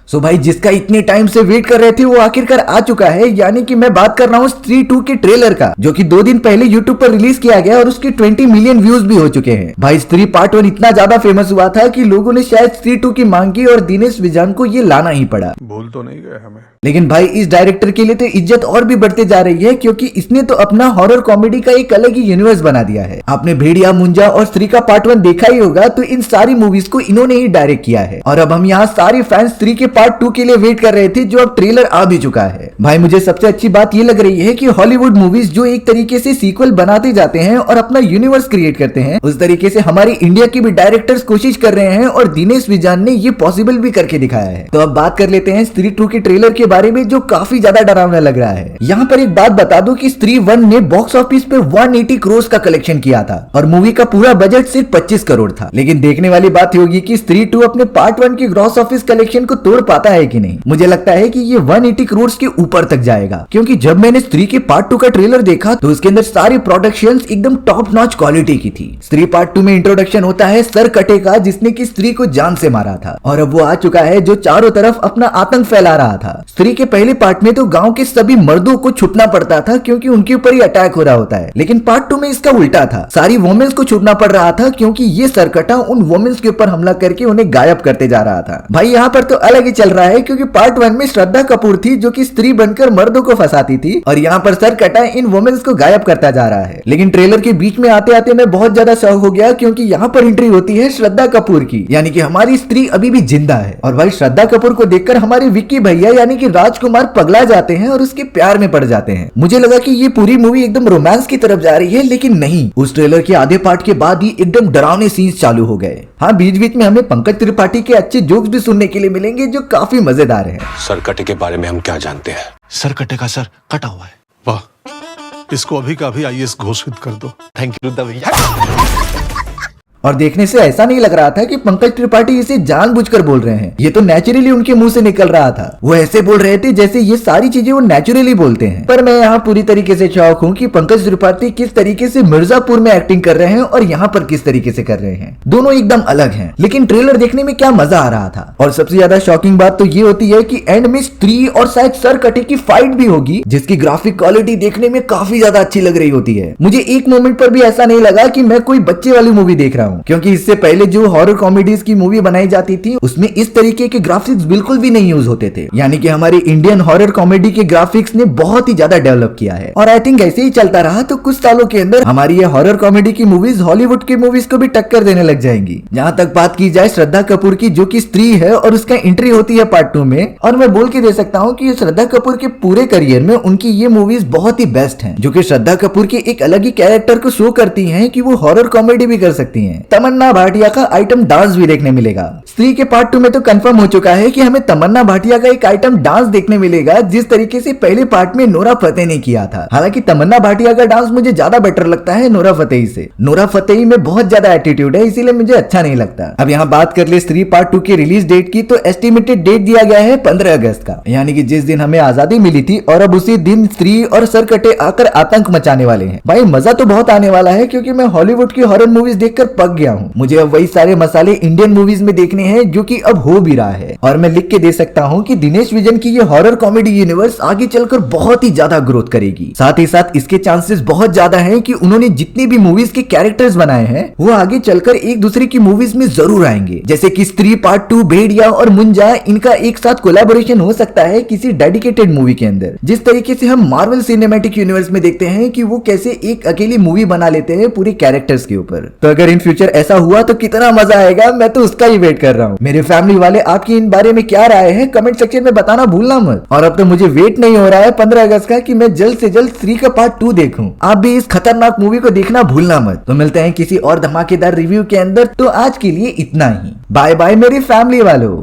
सो भाई जिसका इतने टाइम से वेट कर रहे थे वो आखिरकार आ चुका है, यानी कि मैं बात कर रहा हूँ स्त्री 2 के ट्रेलर का, जो कि 2 दिन पहले यूट्यूब पर रिलीज किया गया और उसके 20 मिलियन व्यूज भी हो चुके हैं। भाई स्त्री पार्ट 1 इतना ज्यादा फेमस हुआ था कि लोगों ने शायद स्त्री 2 की मांग की और दिनेश विजान को ये लाना ही पड़ा। भूल तो नहीं गए हमें। लेकिन भाई इस डायरेक्टर के लिए तो इज्जत और भी बढ़ते जा रही है, क्योंकि इसने तो अपना हॉरर कॉमेडी का एक अलग ही यूनिवर्स बना दिया है। आपने भेड़िया, मुंजा और स्त्री का पार्ट 1 देखा ही होगा, तो इन सारी मूवीज को इन्होंने ही डायरेक्ट किया है। और अब हम यहाँ सारे फैंस स्त्री के पार्ट 2 के लिए वेट कर रहे थे, जो अब ट्रेलर आ भी चुका है। भाई मुझे सबसे अच्छी बात ये लग रही है कि हॉलीवुड मूवीज जो एक तरीके से सीक्वल बनाते जाते हैं और अपना यूनिवर्स क्रिएट करते हैं, उस तरीके से हमारी इंडिया के भी डायरेक्टर्स कोशिश कर रहे हैं और दिनेश विजान ने ये पॉसिबल भी करके दिखाया है। तो अब बात कर लेते हैं स्त्री 2 के ट्रेलर के बारे में, जो काफी ज्यादा डरावना लग रहा है। यहाँ पर एक बात बता दूं कि स्त्री 1 ने बॉक्स ऑफिस पे 180 करोड़ का कलेक्शन किया था और मूवी का पूरा बजट सिर्फ 25 करोड़ था। लेकिन देखने वाली बात होगी कि स्त्री 2 अपने पार्ट 1 के ग्रॉस ऑफिस कलेक्शन को तोड़ पाता है कि नहीं। मुझे लगता है कि ये 180 करोड़ के ऊपर तक जाएगा, क्योंकि जब मैंने स्त्री के पार्ट 2 का ट्रेलर देखा तो उसके अंदर सारी प्रोडक्शंस एकदम टॉप नॉच क्वालिटी की थी। स्त्री पार्ट 2 में इंट्रोडक्शन होता है सर कटे का, जिसने की स्त्री को जान से मारा था, और अब वो आ चुका है जो चारों तरफ अपना आतंक फैला रहा था। स्त्री के पहले पार्ट में तो गांव के सभी मर्दों को छुपना पड़ता था क्योंकि उनके ऊपर ही अटैक हो रहा होता है, लेकिन पार्ट 2 में इसका उल्टा था। सारी वुमेन्स को छुपना पड़ रहा था क्योंकि ये सरकटा उन वुमेन्स के ऊपर हमला करके उन्हें गायब करते जा रहा था। भाई यहाँ पर तो अलग ही चल रहा है, क्योंकि पार्ट 1 में श्रद्धा कपूर थी जो कि स्त्री बनकर मर्दों को फंसाती थी, और यहाँ पर सरकटा इन वुमेन्स को गायब करता जा रहा है। लेकिन ट्रेलर के बीच में आते आते मैं बहुत ज्यादा शॉक हो गया, क्योंकि यहाँ पर एंट्री होती है श्रद्धा कपूर की, यानी कि हमारी स्त्री अभी भी जिंदा है। और भाई श्रद्धा कपूर को देखकर हमारे विक्की भैया यानी कि राजकुमार पगला जाते हैं और उसके प्यार में पड़ जाते हैं। मुझे लगा कि ये पूरी मूवी एकदम रोमांस की तरफ जा रही है, लेकिन नहीं, उस ट्रेलर के आधे पार्ट के बाद ही एकदम डरावने सीन्स चालू हो गए। हाँ, बीच बीच में हमें पंकज त्रिपाठी के अच्छे जोक्स भी सुनने के लिए मिलेंगे, जो काफी मजेदार हैं। सरकटे के बारे में हम क्या जानते हैं? सरकटे का सर कटा हुआ है। वाह, इसको अभी का अभी IAS घोषित कर दो। थैंक यू भैया। और देखने से ऐसा नहीं लग रहा था कि पंकज त्रिपाठी इसे जानबूझकर बोल रहे हैं, ये तो नेचुरली उनके मुंह से निकल रहा था। वो ऐसे बोल रहे थे जैसे ये सारी चीजें वो नेचुरली बोलते हैं। पर मैं यहाँ पूरी तरीके से शौक हूँ कि पंकज त्रिपाठी किस तरीके से मिर्जापुर में एक्टिंग कर रहे हैं और यहाँ पर किस तरीके से कर रहे हैं। दोनों एकदम अलग हैं, लेकिन ट्रेलर देखने में क्या मजा आ रहा था। और सबसे ज्यादा शॉकिंग बात तो ये होती है कि एंड में स्त्री और शायद सर कटे की फाइट भी होगी, जिसकी ग्राफिक क्वालिटी देखने में काफी ज्यादा अच्छी लग रही होती है। मुझे एक मोमेंट पर भी ऐसा नहीं लगा कि मैं कोई बच्चे वाली मूवी देख रहा हूँ, क्योंकि इससे पहले जो हॉरर कॉमेडीज की मूवी बनाई जाती थी उसमें इस तरीके के ग्राफिक्स बिल्कुल भी नहीं यूज होते थे। यानी कि हमारी इंडियन हॉरर कॉमेडी के ग्राफिक्स ने बहुत ही ज्यादा डेवलप किया है, और आई थिंक ऐसे ही चलता रहा तो कुछ सालों के अंदर हमारी ये हॉरर कॉमेडी की मूवीज हॉलीवुड की मूवीज को भी टक्कर देने लग जाएंगी। जहां तक बात की जाए श्रद्धा कपूर की, जो कि स्त्री है और उसका एंट्री होती है पार्ट 2 में, और मैं बोल के दे सकता हूँ कि श्रद्धा कपूर के पूरे करियर में उनकी ये मूवीज बहुत ही बेस्ट हैं, जो कि श्रद्धा कपूर के एक अलग ही कैरेक्टर को शो करती हैं कि वो हॉरर कॉमेडी भी कर सकती हैं। तमन्ना भाटिया का आइटम डांस भी देखने मिलेगा। स्त्री के पार्ट 2 में तो कंफर्म हो चुका है कि हमें तमन्ना भाटिया का एक आइटम डांस देखने मिलेगा, जिस तरीके से पहले पार्ट में नोरा फतेही ने किया था। हालांकि तमन्ना भाटिया का डांस मुझे ज्यादा बेटर लगता है नोरा फतेही से। नोरा फतेही में बहुत ज्यादा एटीट्यूड है, इसीलिए मुझे अच्छा नहीं लगता। अब यहाँ बात कर ले स्त्री पार्ट 2 की रिलीज डेट की, तो एस्टिमेटेड डेट दिया गया है 15 अगस्त का, यानी कि जिस दिन हमें आजादी मिली थी, और अब उसी दिन स्त्री और सरकटे आकर आतंक मचाने वाले हैं। भाई मजा तो बहुत आने वाला है, क्योंकि मैं हॉलीवुड की हॉरर मूवीज देखकर पक गया हूँ। मुझे अब वही सारे मसाले इंडियन मूवीज में देखने हैं, जो कि अब हो भी रहा है। और मैं लिख के दे सकता हूँ कि दिनेश विजन की ये हॉरर कॉमेडी यूनिवर्स आगे चलकर बहुत ही ज्यादा ग्रोथ करेगी। साथ ही साथ इसके चांसेस बहुत ज्यादा हैं कि उन्होंने जितनी भी मूवीज के कैरेक्टर्स बनाए हैं वो आगे चलकर एक दूसरे की मूवीज में जरूर आएंगे। जैसे कि स्त्री पार्ट 2, भेड़िया और मुंजा, इनका एक साथ कोलैबोरेशन हो सकता है किसी डेडिकेटेड मूवी के अंदर। जिस तरीके से हम मार्वल सिनेमैटिक यूनिवर्स में देखते हैं कि वो कैसे एक अकेली मूवी बना लेते हैं पूरे कैरेक्टर्स के ऊपर। तो अगर इन फ्यूचर ऐसा हुआ तो कितना मजा आएगा, मैं तो उसका ही वेट कर रहा हूँ। मेरे फैमिली वाले आपकी इन बारे में क्या राय है, कमेंट सेक्शन में बताना भूलना मत। और अब तो मुझे वेट नहीं हो रहा है 15 अगस्त का कि मैं जल्द से जल्द स्त्री का पार्ट 2 देखूं। आप भी इस खतरनाक मूवी को देखना भूलना मत। तो मिलते हैं किसी और धमाकेदार रिव्यू के अंदर। तो आज के लिए इतना ही। बाय बाय मेरी फैमिली वालों।